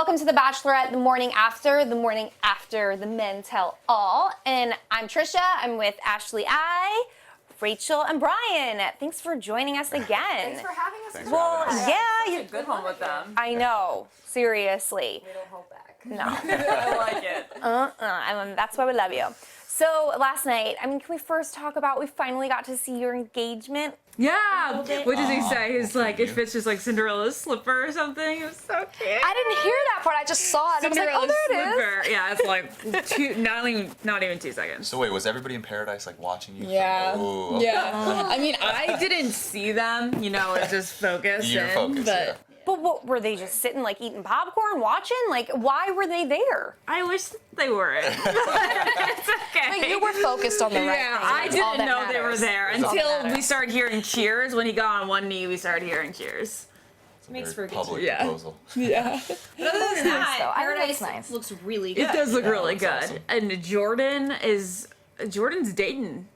welcome to The Bachelorette, the morning after the men tell all. And I'm Trisha, I'm with Ashley I, Rachel, and Brian. Thanks for joining us again. Thanks for having us. Well, yeah, a good one with them. I know, seriously. We don't hold back. No. I like it. That's why we love you. So last night, can we first talk about, we finally got to see your engagement? Yeah. What does he say? He's like, it fits just like Cinderella's slipper or something. It was so cute. I didn't hear that part. I just saw it. And I was like, oh, there it is. Yeah, it's like not even 2 seconds. So wait, was everybody in paradise like watching you? Yeah. Oh, okay. Yeah. I mean, I didn't see them. You know, it's just focused. You're focused, but yeah. But what, were they just sitting like eating popcorn, watching? Like, why were they there? I wish they weren't. It's okay. But you were focused on the right Yeah, thing. I That's all didn't that know they were matters. there That's all that until we matters. started hearing cheers. When he got on one knee, we started hearing cheers. It's a Makes very for a good public Yeah. proposal. Yeah. But other than that, though. I think Paradise that's nice. looks really good. It does look Yeah, really looks good. awesome. And Jordan's dating.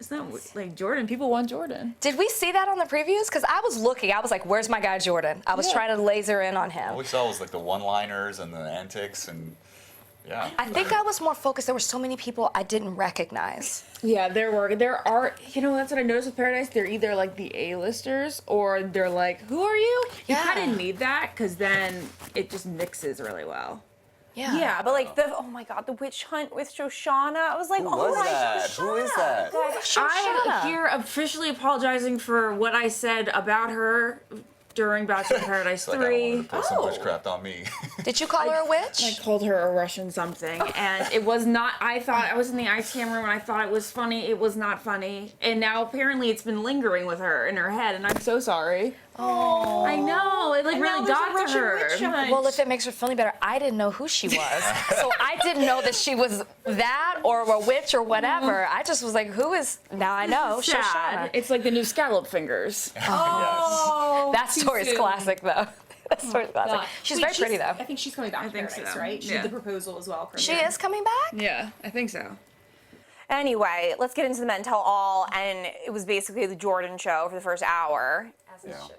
Isn't that like Jordan? People want Jordan. Did we see that on the previews? Because I was looking. I was like, where's my guy Jordan? I was Yeah. trying to laser in on All him. we saw was like the one-liners and the antics and yeah. I think I was more focused. There were so many people I didn't recognize. Yeah, there are. You know, that's what I noticed with Paradise. They're either like the A-listers or they're like, who are you? You Yeah. kind of need that because then it just mixes really well. Yeah. Yeah, but like oh my God, the witch hunt with Shoshana. I was like, Who oh was my that? Who is that? I'm here officially apologizing for what I said about her during Bachelor in Paradise It's like I don't want 3. to put so much witchcraft on me. Did you call her a witch? I called her a Russian something, and it was not. I thought I was in the ITM room, and I thought it was funny. It was not funny, and now apparently it's been lingering with her in her head, and I'm so sorry. Oh. I know it like really got to her. Well, if it makes her feel any better, I didn't know who she was. So I didn't know that she was that or a witch or whatever. I just was like, who is, now I know, Sad. Shoshana. It's like the new scallop fingers. Oh, That story's soon. classic, though. That story's classic. God. She's Wait, very pretty, though. I think she's coming back to think Paradise, so. right? She Yeah. did the proposal as well. She is coming back? Yeah, I think so. Anyway, let's get into the men tell all, and it was basically the Jordan show for the first hour. As it Yeah. should be.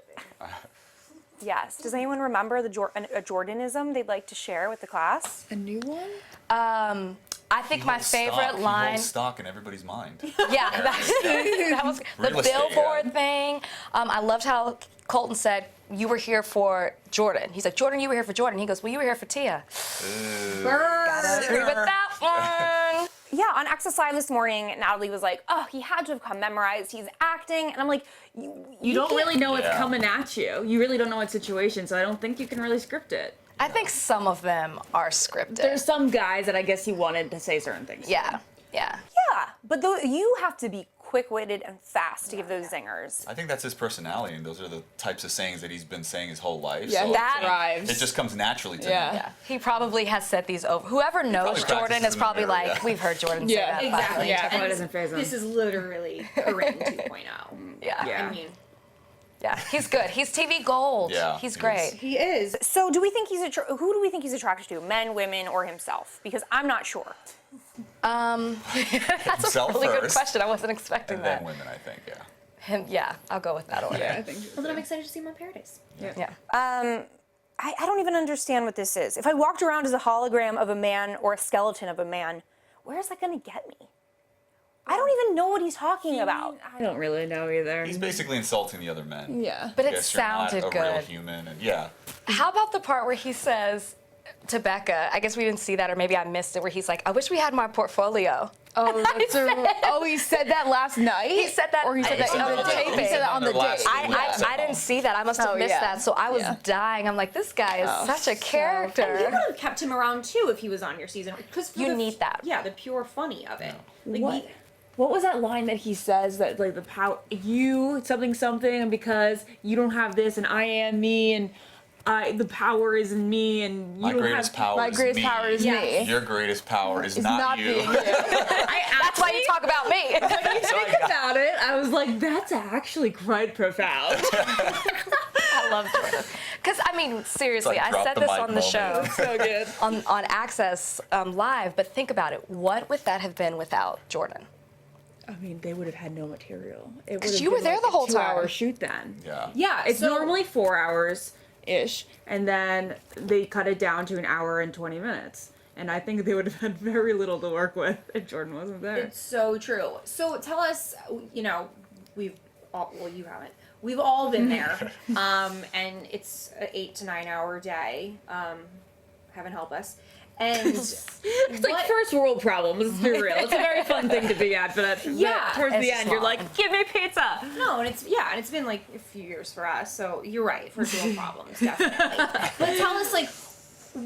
Yes. Does anyone remember a Jordanism they'd like to share with the class? A new one? I think my favorite He line. holds stock in everybody's mind. Yeah, that was the Real estate, billboard yeah. thing. I loved how Colton said, you were here for Jordan. He's like, Jordan, you were here for Jordan. He goes, well, you were here for Tia. Gotta agree with that one. Yeah, on Access Live this morning, Natalie was like, oh, he had to have come memorized. He's acting. And I'm like, You don't really know what's Yeah. coming at you. You really don't know what situation, so I don't think you can really script it. I think some of them are scripted. There's some guys that I guess he wanted to say certain things. Yeah, yeah. yeah, but you have to be quick-witted and fast to give those zingers. I think that's his personality, and those are the types of sayings that he's been saying his whole life. Yeah, so that drives. it just comes naturally to Yeah. him. Yeah, he probably has said these over. Whoever knows probably Jordan practices is in the probably mirror, like, yeah. we've heard Jordan say Yeah, that. Exactly. Yeah, And probably doesn't faze him. This is literally Corinne 2.0. Yeah. Yeah. I mean, Yeah, he's good. He's TV gold. Yeah, He's he great. is. he is. So do we think who do we think he's attracted to? Men, women, or himself? Because I'm not sure. That's Himself a really good first, question. I wasn't expecting And that. then women, I think, yeah. Yeah, I'll go with that order. Yeah, I think. Well, then I'm excited to see him on Paradise. Yeah. I don't even understand what this is. If I walked around as a hologram of a man or a skeleton of a man, where is that going to get me? I don't even know what he's talking about. I don't really know either. He's basically insulting the other men. Yeah. But it Guess you're not sounded a real good. human, and yeah. How about the part where he says to Becca, I guess we didn't see that, or maybe I missed it, where he's like, I wish we had my portfolio. Oh, he said that last night? He said that Or he said on that the taping. He said that on the Their last date. scene. I didn't see that. I must have Oh, missed yeah. that. So I was Yeah. dying. I'm like, this guy is such a character. You could have kept him around too if he was on your season. Because You need that. Yeah, the pure funny of it. Like, What? What was that line that he says that like the power you something and because you don't have this and I am me and the power is in me and you My don't greatest have power my is greatest me. power is me. Your greatest power is It's not you. being you. That's why you talk about me. When you think about it, I was like, that's actually quite profound. I love Jordan. Because, I mean, seriously, It's like I drop said the this mic on the moment. show. So good. on Access Live, but think about it. What would that have been without Jordan? I mean, they would have had no material. It would 'Cause have you were been there like the a whole time. 2-hour shoot then. Yeah. Yeah, it's So- normally 4 hours. ish, and then they cut it down to an hour and 20 minutes. And I think they would have had very little to work with if Jordan wasn't there. It's so true. So tell us, you know, we've all, well, you haven't. We've all been there. And it's an 8 to 9 hour day. Heaven help us. And It's like first world problems, let's be real. It's a very fun thing to be at, but towards the end, you're like, give me pizza. no, and it's been like a few years for us. So you're right, first world problems, definitely. But tell us, like,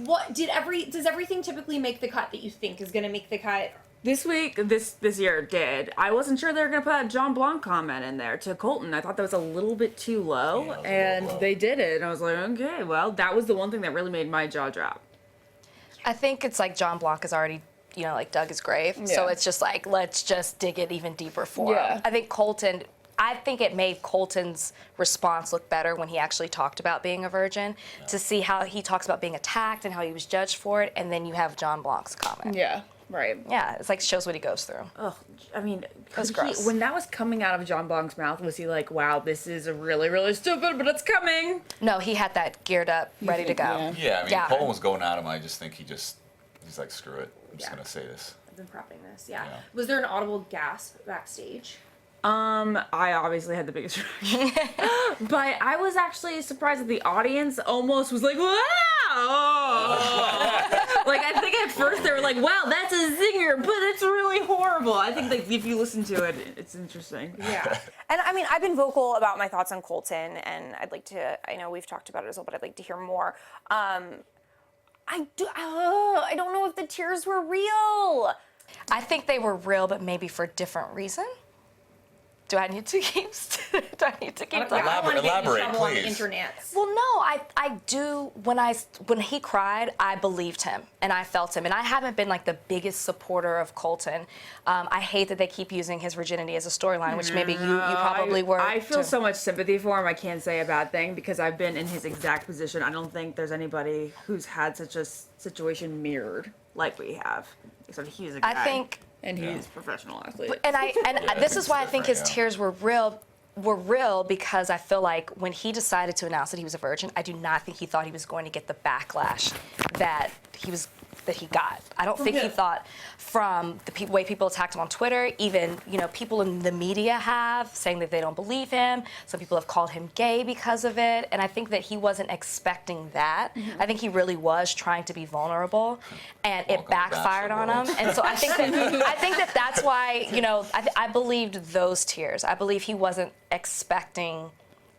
what does everything typically make the cut that you think is going to make the cut? This week, this year it did. I wasn't sure they were gonna put a John Blanc comment in there to Colton. I thought that was a little bit too low, Yeah, it was a little and low. they did it. And I was like, okay, well, that was the one thing that really made my jaw drop. I think it's like John Blanc is already, you know, like dug his grave. So Yeah. it's just like, let's just dig it even deeper for Yeah. him. I think it made Colton's response look better when he actually talked about being a virgin, to see how he talks about being attacked and how he was judged for it, and then you have John Blanc's comment. Yeah, right. Yeah, it's like shows what he goes through. Ugh, I mean, was gross. when that was coming out of John Blanc's mouth, was he like, wow, this is really, really stupid, but it's coming? No, he had that geared up, ready to go. Yeah. Yeah, I mean, Yeah. Colton was going at him. I just think he's like, screw it. I'm just Yeah. gonna say this. I've been prepping this. Yeah. Yeah. Was there an audible gasp backstage? I obviously had the biggest reaction. But I was actually surprised that the audience almost was like, wow! Like, I think at first they were like, wow, that's a zinger, but it's really horrible. I think that if you listen to it, it's interesting. Yeah. And I mean, I've been vocal about my thoughts on Colton, and I'd like to, I know we've talked about it as well, but I'd like to hear more. I don't know if the tears were real. I think they were real, but maybe for a different reason. Do I need to keep? Do I need to keep I talking? don't want to get in Elaborate, trouble on the please. internet. Well, no, I do. When he cried, I believed him and I felt him, and I haven't been like the biggest supporter of Colton. I hate that they keep using his virginity as a storyline, which maybe you probably were. I feel too. so much sympathy for him. I can't say a bad thing because I've been in his exact position. I don't think there's anybody who's had such a situation mirrored like we have. Except he's a guy. I think. And he's a professional athlete. And this is why I think his different, yeah. tears were real because I feel like when he decided to announce that he was a virgin, I do not think he thought he was going to get the backlash that he got. I don't think he thought from the way people attacked him on Twitter, even, you know, people in the media have, saying that they don't believe him. Some people have called him gay because of it. And I think that he wasn't expecting that. I think he really was trying to be vulnerable, and it Welcome to backfired on him. Bachelor And so I think that that's why, you know, I believed those tears. I believe he wasn't expecting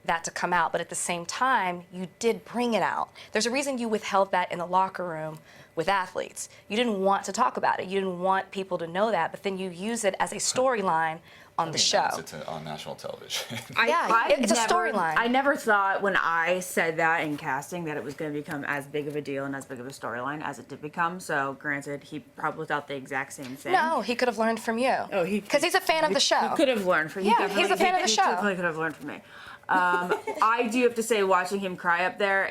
that to come out, but at the same time, you did bring it out. There's a reason you withheld that in the locker room with athletes. You didn't want to talk about it. You didn't want people to know that, but then you use it as a storyline on the show. It's on national television. It's a storyline. I never thought when I said that in casting that it was going to become as big of a deal and as big of a storyline as it did become. So granted, he probably thought the exact same thing. No, he could have learned from you. Oh, because he's a fan of the show. He could have learned from Yeah, he's a fan of the show. He definitely could have learned from me. I do have to say, watching him cry up there,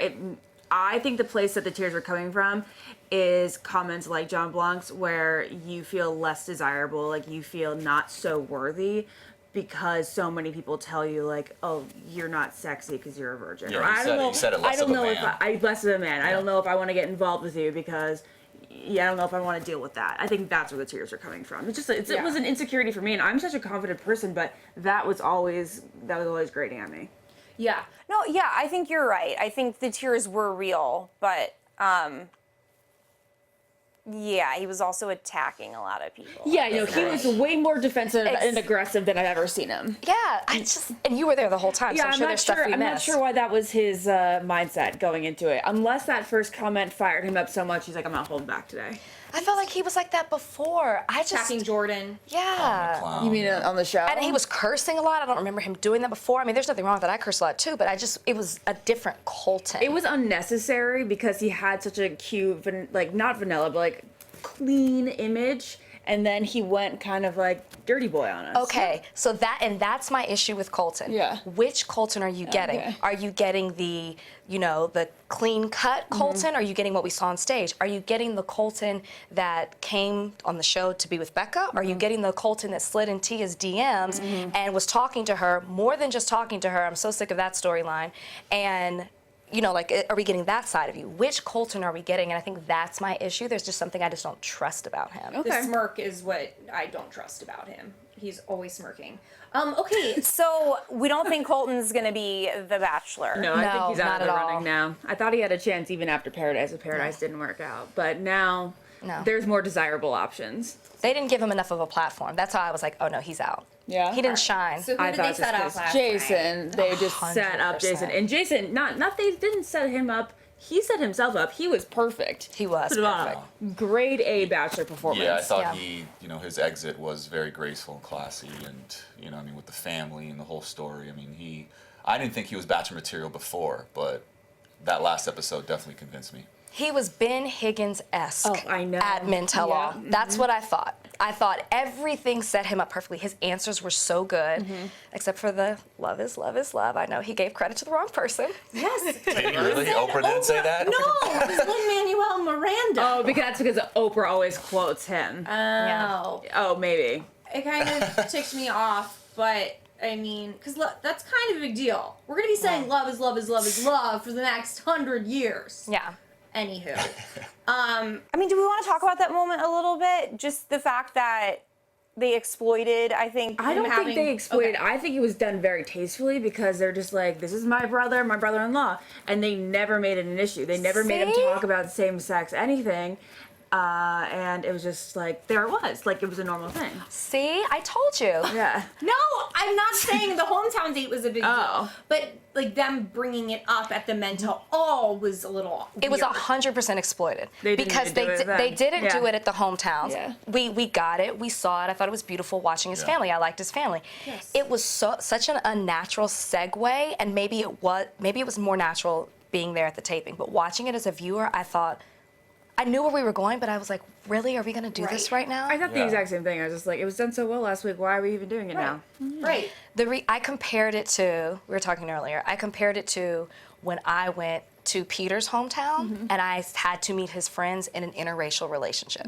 I think the place that the tears were coming from is comments like John Blanc's, where you feel less desirable, like you feel not so worthy because so many people tell you, like, oh, you're not sexy because you're a virgin. Yeah, Or, you I said don't it. know. You said it I less don't of a know man. if less of a man. I Yeah. don't know if I want to get involved with you because. Yeah, I don't know if I want to deal with that. I think that's where the tears are coming from. It's just it was an insecurity for me, and I'm such a confident person, but that was always grating at me. Yeah. No, yeah, I think you're right. I think the tears were real, but yeah, he was also attacking a lot of people. Yeah, you know, he was way more defensive and aggressive than I've ever seen him. Yeah, and you were there the whole time, so I'm sure there's stuff we I'm not missed. sure why that was his mindset going into it. Unless that first comment fired him up so much, he's like, I'm not holding back today. I felt like he was like that before. Attacking Jordan. Yeah. Clown. You mean on the show? And he was cursing a lot. I don't remember him doing that before. I mean, there's nothing wrong with that. I curse a lot too, but it was a different Colton. It was unnecessary because he had such a cute, like, not vanilla, but like clean image. And then he went kind of like dirty boy on us. Okay, so that's my issue with Colton. Yeah. Which Colton are you getting? Okay. Are you getting the clean cut Colton? Or are you getting what we saw on stage? Are you getting the Colton that came on the show to be with Becca? Or are you getting the Colton that slid in Tia's DMs and was talking to her, more than just talking to her? I'm so sick of that storyline. And you know, like, are we getting that side of you? Which Colton are we getting? And I think that's my issue. There's just something I just don't trust about him. The smirk is what I don't trust about him. He's always smirking. Okay. So we don't think Colton's gonna be the Bachelor. No, I think No, he's out not of the at all. running now. I thought he had a chance even after Paradise, but Paradise didn't work out. But now No. there's more desirable options. They didn't give him enough of a platform. That's how I was like, oh no, he's out. Yeah. He didn't shine. So who did they set up last night? Jason. They just set up 100%. Jason. And Jason, not they didn't set him up. He set himself up. He was perfect. He was Put it on. perfect. Grade A Bachelor performance. Yeah, I thought Yeah. he, his exit was very graceful and classy, and I mean, with the family and the whole story. I mean, I didn't think he was Bachelor material before, but that last episode definitely convinced me. He was Ben Higgins-esque Oh, I know. at Men Tell All. Yeah. That's what I thought. I thought everything set him up perfectly. His answers were so good, except for the love is love is love. I know he gave credit to the wrong person. Yes. Did he really? Oprah didn't say that? No, it was Lin-Manuel Miranda. Oh, that's because Oprah always quotes him. Oh. Oh, maybe. It kind of ticked me off, but I mean, because that's kind of a big deal. We're going to be saying love is love is love is love for the next 100 years. Yeah. Anywho. I mean, do we want to talk about that moment a little bit? Just the fact that they exploited, I think. I don't having- think they exploited. okay. I think it was done very tastefully because they're just like, this is my brother-in-law, and they never made it an issue. They never made him See? talk about same-sex anything, and it was just like there it was, like it was a normal thing. See, I told you. Yeah. No, I'm not saying the hometown date was a big Oh. deal, but like them bringing it up at the mental all was a little. It was weird. 100% exploited They didn't because even do it then. they didn't Yeah. do it at the hometowns. Yeah. We got it. We saw it. I thought it was beautiful watching his Yeah. family. I liked his family. Yes. It was such an unnatural segue, and maybe it was more natural being there at the taping. But watching it as a viewer, I thought I knew where we were going, but I was like, really, are we going to do this right now? I thought the Yeah. exact same thing. I was just like, it was done so well last week. Why are we even doing it now? Right. I compared it to, we were talking earlier, I compared it to when I went to Peter's hometown and I had to meet his friends in an interracial relationship.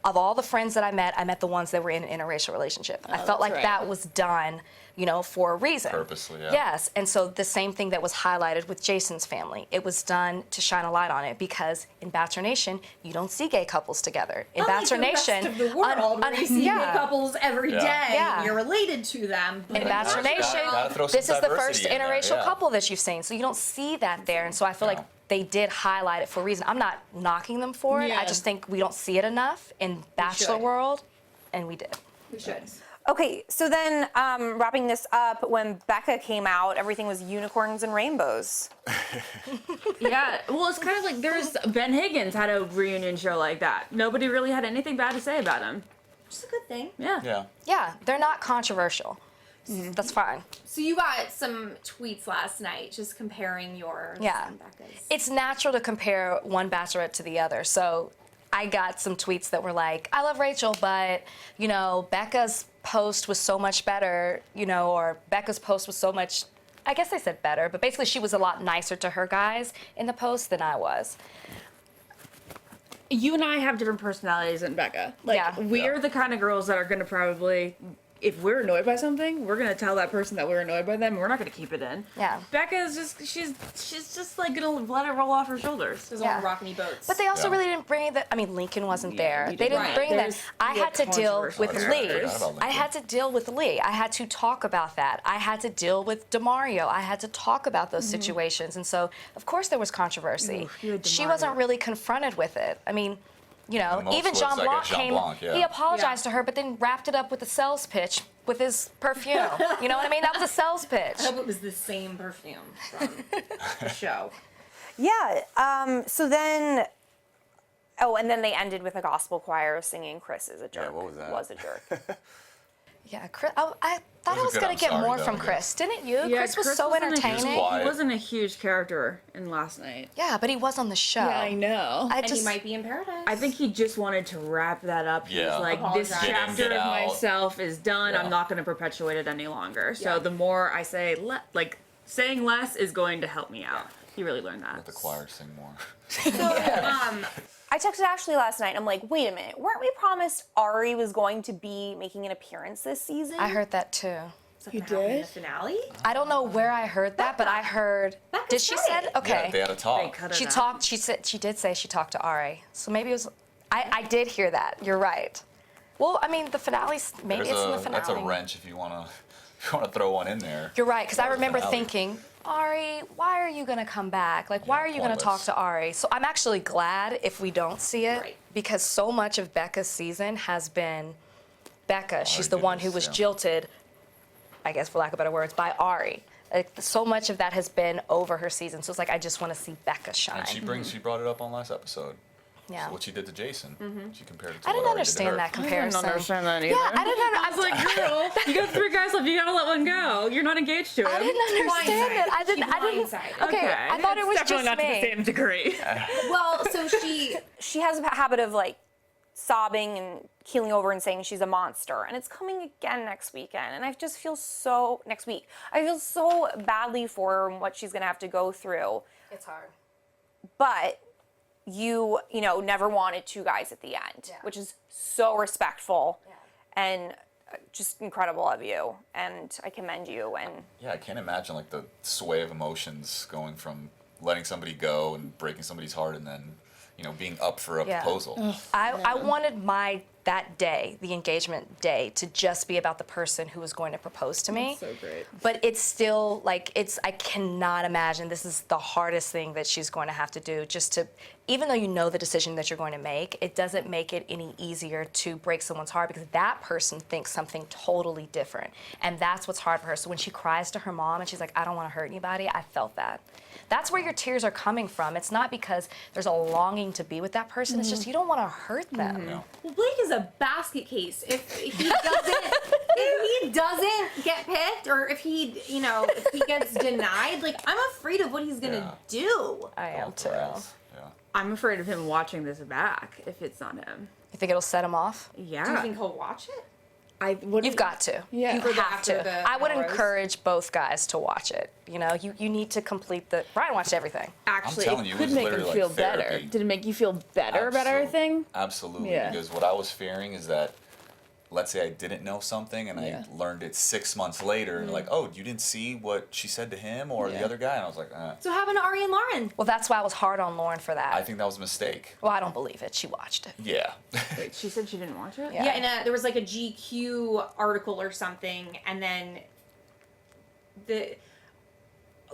Of all the friends that I met the ones that were in an interracial relationship. I felt like right. that was done, for a reason. Purposely, yeah. Yes, and so the same thing that was highlighted with Jason's family. It was done to shine a light on it because in Bachelor Nation, you don't see gay couples together. In Unlike Bachelor the rest Nation, of the world, where you see yeah. gay couples every day, Yeah. Yeah. and you're related to them. But In Bachelor Gotta- Nation, gotta throw some this is the first diversity in there, interracial yeah. couple that you've seen, so you don't see that there. And so I feel like No. they did highlight it for a reason. I'm not knocking them for it. I Yeah. just think we don't see it enough in Bachelor should. world, and we did. we should. Okay, so then wrapping this up, when Becca came out, everything was unicorns and rainbows. Yeah, well, it's kind of like Ben Higgins had a reunion show like that. Nobody really had anything bad to say about him. Which is a good thing. Yeah. Yeah. Yeah, they're not controversial. That's fine. So you got some tweets last night, just comparing yours Yeah. and Becca's. It's natural to compare one Bachelorette to the other. So I got some tweets that were like, I love Rachel, but, Becca's post was so much better, or Becca's post was so much, I guess they said better, but basically she was a lot nicer to her guys in the post than I was. You and I have different personalities than Becca. Like, Yeah. we're the kind of girls that are going to probably, if we're annoyed by something, we're going to tell that person that we're annoyed by them, and we're not going to keep it in. Yeah. Becca is just, she's just like going to let it roll off her shoulders. Doesn't Yeah. want to rock any boats. But they also Yeah. really didn't bring that. I mean, Lincoln wasn't there. you They didn't. didn't Right. bring that. There's I real had to deal with controversial Lee. characters. I forgot about I had to deal with Lee. I had to talk about that. I had to deal with DeMario. I had to talk about those situations. And so, of course, there was controversy. Oof, you had She DeMario. wasn't really confronted with it. I mean, most even was, John I guess, Blanc Jean came. Blanc, yeah. He apologized Yeah. to her, but then wrapped it up with a sales pitch with his perfume. You know what I mean? That was a sales pitch. I hope it was the same perfume from the show. Yeah, so then, and then they ended with a gospel choir singing Chris is a jerk. Yeah, what was that? Was a jerk. Yeah, Chris. I thought was I a was good gonna I'm get sorry, more though, from I guess. Chris, didn't you? Yeah, Chris was so wasn't a huge- entertaining. quiet. He wasn't a huge character in last night. Yeah, but he was on the show. know. I And just he might be in paradise. I think he just wanted to wrap that up. He Yeah. was like, this Apologize. Get in, chapter get of out. myself is done. Yeah. I'm not going to perpetuate it any longer. So Yeah. the more I say, saying less is going to help me out. He really learned that. Let the choir sing more. I texted Ashley last night. I'm like, wait a minute, weren't we promised Ari was going to be making an appearance this season? I heard that too. What's gonna happen in the did? finale? I don't know where I heard that, but I heard. Becca Did she said say? it. Okay. Yeah, they had a talk. She talked. She said she did say she talked to Ari. So maybe it was. I did hear that. You're right. Well, I mean, the finale's maybe it's in the finale. That's a wrench if you wanna throw one in there. You're right, because I remember finale. thinking, Ari, why are you gonna come back? Like, why are you gonna talk pointless. to Ari? So I'm actually glad if we don't see it, Right. because so much of Becca's season has been Becca. She's the one who goodness, was yeah. jilted, I guess for lack of better words, by Ari. Like, so much of that has been over her season. So it's like I just want to see Becca shine. And she brought it up on last episode. Yeah. So what she did to Jason. She compared it to I what didn't Ari did to her. understand that comparison. that either. Yeah, I didn't know. I was like, Girl, you got 3 guys left. You gotta let one go. You're not engaged to him. I didn't understand it. I didn't. blindsided. Okay, I thought it was It's definitely just not to the me. same degree. Well, so She has a habit of like sobbing and keeling over and saying she's a monster, and it's coming again next weekend. And I just feel so next week. I feel so badly for her and what she's gonna have to go through. It's hard. But you know, never wanted 2 guys at the end, which is so respectful and just incredible of you. And I commend you. And Yeah, I can't imagine like the sway of emotions going from letting somebody go and breaking somebody's heart and then, being up for a Yeah. proposal. I wanted that day, the engagement day, to just be about the person who was going to propose to me. So great. But it's still like I cannot imagine this is the hardest thing that she's going to have to do. Just to, even though you know the decision that you're going to make, it doesn't make it any easier to break someone's heart because that person thinks something totally different, and that's what's hard for her. So when she cries to her mom and she's like, "I don't want to hurt anybody," I felt that. That's where your tears are coming from. It's not because there's a longing to be with that person. It's just you don't want to hurt them. No. well, Blake is a basket case. If he doesn't get picked, or if he gets denied, like I'm afraid of what he's gonna do. I am too. Perez, yeah. I'm afraid of him watching this back if it's not him. You think it'll set him off? Yeah. Do you think he'll watch it? You've got to. Yeah. You For the have after to. the I would hours? encourage both guys to watch it. You need to complete the. Brian watched everything. Actually, telling it you, it could was make him literally feel like better. therapy. Did it make you feel better about everything? Absolutely. Yeah. Because what I was fearing is that, let's say I didn't know something and Yeah. I learned it 6 months later, and like, oh, you didn't see what she said to him or the Yeah. other guy? And I was like, So what happened to Ari and Lauren? Well, that's why I was hard on Lauren for that. I think that was a mistake. Well, I don't believe it. She watched it. Yeah. Wait, she said she didn't watch it? Yeah. Yeah, and there was like a GQ article or something, and then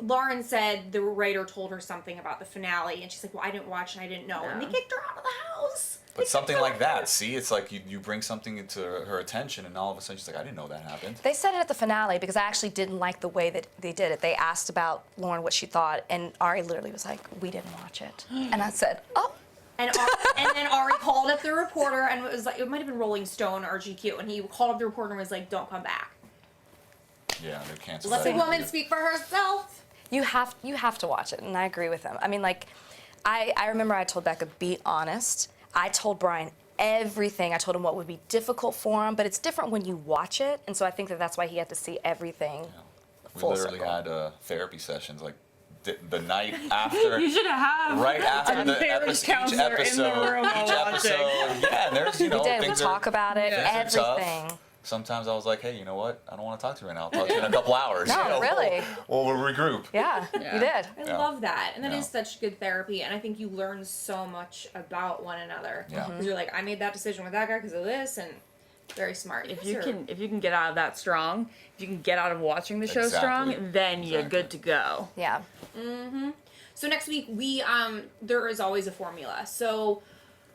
Lauren said the writer told her something about the finale, and she's like, "Well, I didn't watch and I didn't know," and they kicked her out of the house. But something like that, see, it's like you bring something into her attention, and all of a sudden she's like, I didn't know that happened. They said it at the finale because I actually didn't like the way that they did it. They asked about Lauren what she thought, and Ari literally was like, "We didn't watch it," and I said, "Oh." And then Ari called up the reporter, and it was like it might have been Rolling Stone or GQ, and he called up the reporter and was like, "Don't come back. Yeah, they canceled Let that the woman interview. speak for herself." You have to watch it, and I agree with them. I mean, like, I remember I told Becca, be honest. I told Brian everything. I told him what would be difficult for him, but it's different when you watch it, and so I think that's why he had to see everything. We Full literally circle. had therapy sessions like the night after. You should have. Right after the marriage episode, each counselor in the episode, room while each episode, yeah, and there's We did. We things talk about it. things are tough. Everything. Sometimes I was like, hey, you know what? I don't want to talk to you right now. I'll talk to you in a couple hours. No, really. We'll regroup. Yeah, you did. I Yeah. love that, and that Yeah. is such good therapy, and I think you learn so much about one another. Yeah. Because you're like, I made that decision with that guy because of this, and very smart. If you can get out of that strong, if you can get out of watching the show Exactly. strong, then you're Exactly. good to go. Yeah. So next week we there is always a formula. So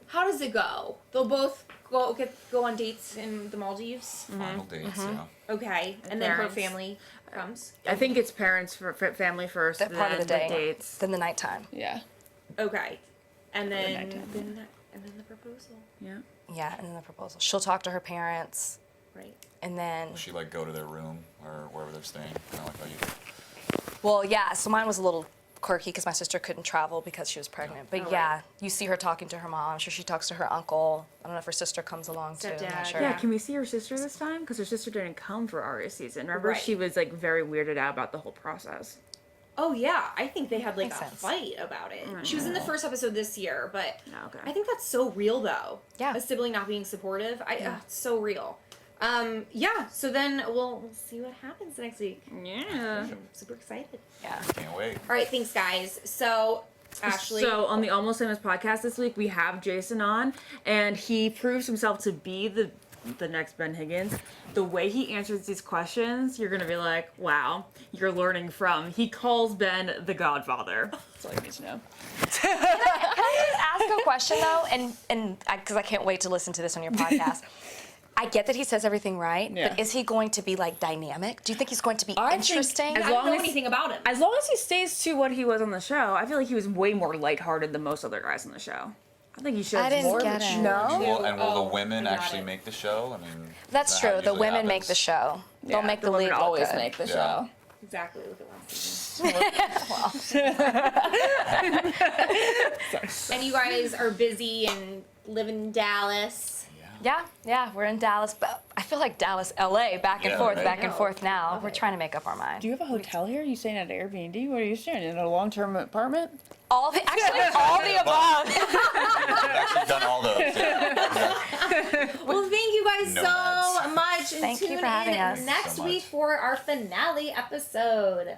how does it go? They'll both go on dates in the Maldives. Final dates, yeah. Okay, and then her Parents. family comes. I think it's parents for family first, That then part of the day. dates. Then the nighttime. Yeah. Okay, and then nighttime. then the proposal. Yeah. Yeah, and then the proposal. She'll talk to her parents, Right. and then. She like go to their room or wherever they're staying, kind of like how you do. Well, yeah. So mine was a little quirky because my sister couldn't travel because she was pregnant. But Oh, yeah, right. you see her talking to her mom. I'm sure she talks to her uncle. I don't know if her sister comes along too. I'm Stepdad, not sure. Yeah, can we see her sister this time? Because her sister didn't come for Aria's season. Remember, Right. she was like very weirded out about the whole process. Oh yeah, I think they had like Makes a sense. fight about it. She was in the first episode this year, but Oh, okay. I think that's so real though. Yeah. A sibling not being supportive. It's so real. Yeah. So then we'll see what happens next week. Yeah. I'm super excited. Yeah. Can't wait. All right. Thanks, guys. So Ashley. So on the Almost Famous podcast this week, we have Jason on, and he proves himself to be the next Ben Higgins. The way he answers these questions, you're gonna be like, wow, you're learning from. He calls Ben the Godfather. That's all you need to know. Can I just ask a question though? And because I can't wait to listen to this on your podcast. I get that he says everything right, Yeah. but is he going to be like dynamic? Do you think he's going to be I think interesting? as I don't long know as- anything about him. As long as he stays to what he was on the show, I feel like he was way more lighthearted than most other guys on the show. I think he shows I didn't more get of a it. show. No? Well, and will Oh, the women I got actually it. make the show? I mean, That's is that how true. it The usually women make happens? the show. They'll Yeah, make the the women lead look Always good. make the Yeah. show. Exactly. Look at last season. And you guys are busy and live in Dallas. Yeah, we're in Dallas, but I feel like Dallas, LA, back and Yeah, forth, right. back and No. forth now. Love We're it. trying to make up our mind. Do you have a hotel here? You staying at an Airbnb? What are you staying in? A long-term apartment? Actually, all the above. I've actually done all those. Yeah. Well, thank you guys so Nomads. much. And Thank you tune for having in us. next So week much. for our finale episode.